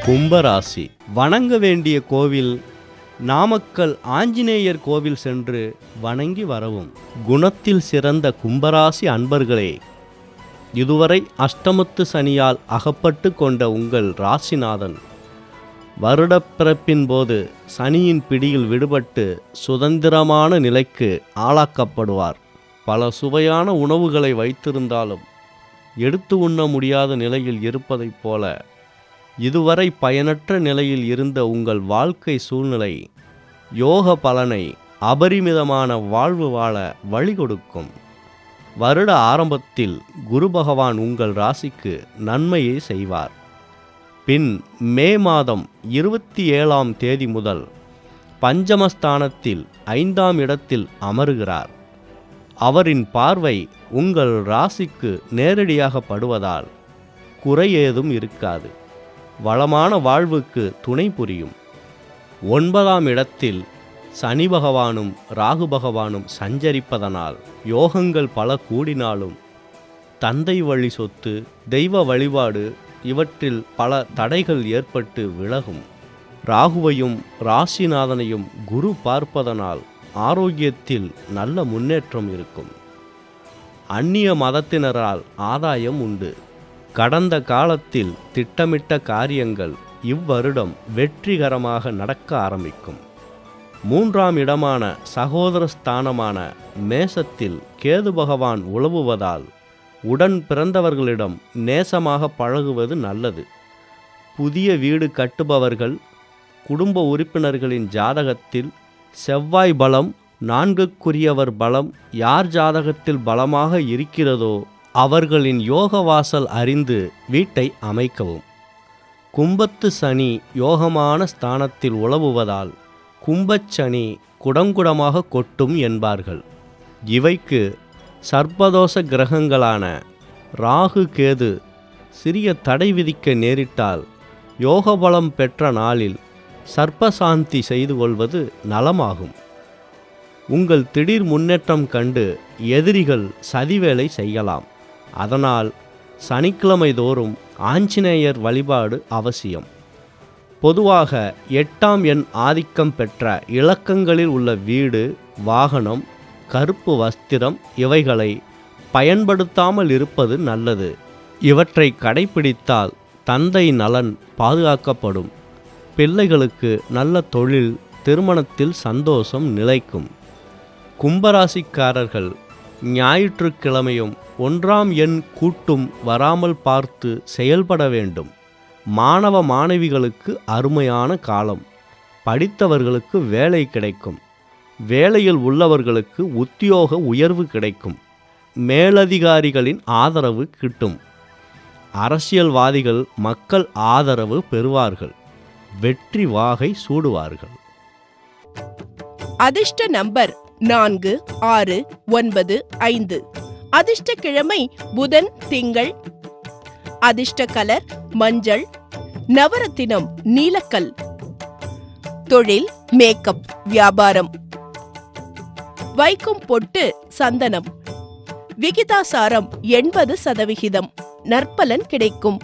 கும்பராசி. வணங்க வேண்டிய கோவில் நாமக்கல் ஆஞ்சநேயர் கோவில் சென்று வணங்கி வரவும். குணத்தில் சிறந்த கும்பராசி அன்பர்களே, இதுவரை அஷ்டமத்து சனியால் அகப்பட்டு கொண்ட உங்கள் ராசிநாதன் வருடப்பிறப்பின் போது சனியின் பிடியில் விடுபட்டு சுதந்திரமான நிலைக்கு ஆளாக்கப்படுவார். பல சுவையான உணவுகளை வைத்திருந்தாலும் எடுத்து உண்ண முடியாத நிலையில் இருப்பதைப் போல இதுவரை பயனற்ற நிலையில் இருந்த உங்கள் வாழ்க்கை சூழ்நிலை யோக பலனை அபரிமிதமான வாழ்வு வாழ வழி கொடுக்கும். வருட ஆரம்பத்தில் குரு பகவான் உங்கள் ராசிக்கு நன்மையை செய்வார். பின் மே மாதம் 27ஆம் தேதி முதல் பஞ்சமஸ்தானத்தில் 5ஆம் இடத்தில் அமருகிறார். அவரின் பார்வை உங்கள் ராசிக்கு நேரடியாக படுவதால் குறை ஏதும் இருக்காது. வளமான வாழ்வுக்கு துணை புரியும். 9ஆம் இடத்தில் சனி பகவானும் ராகு பகவானும் சஞ்சரிப்பதனால் யோகங்கள் பல கூடினாலும் தந்தை வழி சொத்து, தெய்வ வழிபாடு இவற்றில் பல தடைகள் ஏற்பட்டு விலகும். ராகுவையும் ராசிநாதனையும் குரு பார்ப்பதனால் ஆரோக்கியத்தில் நல்ல முன்னேற்றம் இருக்கும். அந்நிய மதத்தினரால் ஆதாயம் உண்டு. கடந்த காலத்தில் திட்டமிட்ட காரியங்கள் இவ்வருடம் வெற்றிகரமாக நடக்க ஆரம்பிக்கும். 3ஆம் இடமான சகோதர ஸ்தானமான மேசத்தில் கேது பகவான் உலவுவதால் உடன் பிறந்தவர்களிடம் நேசமாக பழகுவது நல்லது. புதிய வீடு கட்டுபவர்கள் குடும்ப உறுப்பினர்களின் ஜாதகத்தில் செவ்வாய் பலம், 4க்குரியவர் பலம் யார் ஜாதகத்தில் பலமாக இருக்கிறதோ அவர்களின் யோக வாசல் அறிந்து வீட்டை அமைக்கவும். கும்பத்து சனி யோகமான ஸ்தானத்தில் உலவுவதால் கும்பச்சனி குடங்குடமாக கொட்டும் என்பார்கள். இவைக்கு சர்ப்பதோஷ கிரகங்களான ராகு கேது சிறிய தடை விதிக்க நேரிட்டால் யோகபலம் பெற்ற நாளில் சர்ப்பசாந்தி செய்து கொள்வது நலமாகும். உங்கள் திடீர் முன்னேற்றம் கண்டு எதிரிகள் சதிவேலை செய்யலாம். அதனால் சனிக்கிழமை தோறும் ஆஞ்சநேயர் வழிபாடு அவசியம். பொதுவாக 8ஆம் எண் ஆதிக்கம் பெற்ற இலக்கங்களில் உள்ள வீடு, வாகனம், கருப்பு வஸ்திரம் இவைகளை பயன்படுத்தாமல் இருப்பது நல்லது. இவற்றை கடைபிடித்தால் தந்தை நலன் பாதுகாக்கப்படும். பிள்ளைகளுக்கு நல்ல தொழில், திருமணத்தில் சந்தோஷம் நிலைக்கும். கும்பராசிக்காரர்கள் ஞாயிற்றுக்கிழமையும் 1ஆம் எண் கூட்டும் வராமல் பார்த்து செயல்பட வேண்டும். மாணவ மாணவிகளுக்கு அருமையான காலம். படித்தவர்களுக்கு வேலை கிடைக்கும். வேலையில் உள்ளவர்களுக்கு உத்தியோக உயர்வு கிடைக்கும். மேலதிகாரிகளின் ஆதரவு கிட்டும். அரசியல்வாதிகள் மக்கள் ஆதரவு பெறுவார்கள். வெற்றி வாகை சூடுவார்கள். அதிர்ஷ்ட நம்பர் 4, 6, 9, 5. அதிர்ஷ்ட கிழமை புதன், திங்கள். அதிர்ஷ்ட கலர் மஞ்சள். நவரத்தினம் நீலக்கல். தொழில் மேக்கப், வியாபாரம். வைக்கும் பொட்டு சந்தனம். விகிதாசாரம் 80%. நற்பலன் கிடைக்கும்.